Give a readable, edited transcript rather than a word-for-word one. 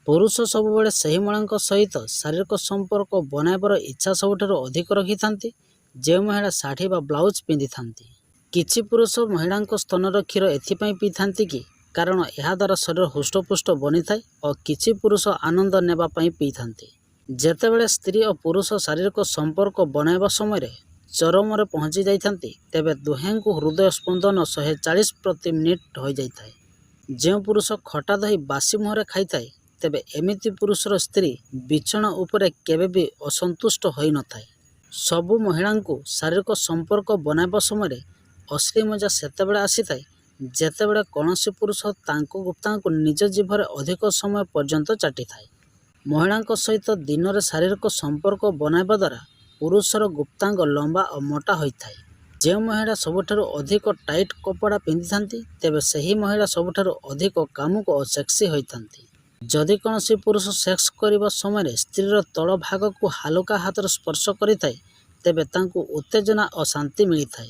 पुरुष सबुबले सही महिला सहित शारीरिक संपर्क बनाइबार इच्छा सबुठारु अधिक रखिथांती जो महिला शाढ़ी बा ब्लाउज पिंधि थांती। किछि पुरुष महिला स्तनर क्षीर एथिपाई पीथांती कि कारण यह द्वारा शरीर हुष्टपुष्ट बनी थाए और किछि पुरुष आनंद नेबा पाई पीथांती। जेतेबेले स्त्री और पुरुष शारीरिक संपर्क बनाइबा समय चरम रे पहुंची जाइथांती तेबे दुहें को हृदय स्पंदन 140 प्रति मिनिट हो जाइथाए। जो पुरुष खटा दही बासी मुहरे खाई थाए तेबे एमिति पुरुषर स्त्री बिछना उपरे केबे भी असंतुष्ट होई न थाए। सबु महिला को शारीरिक संपर्क बनाइबा समय असली मजा सेतेबेले आसी थाए जेतेबेले कौनसी पुरुष तांको गुप्ता को निज जीभरे अधिक समय पर्यंत चाटी थाए। महिला सहित दिन में शारीरिक संपर्क बनाइबा द्वारा पुरुषर गुप्तांग लंबा और मोटा होता है। जो महिला सबुठारु अधिक टाइट कपड़ा पिंधि थांती तेबे सही महिला सबुठारु अधिक कामुक और सेक्सी होइथांती। जदि कौनसी पुरुष सेक्स करिबा समय स्त्रीर तल भाग को हालुका हाथ स्पर्श करिथाए तेबे तांकु उत्तेजना और शांति मिली थाए।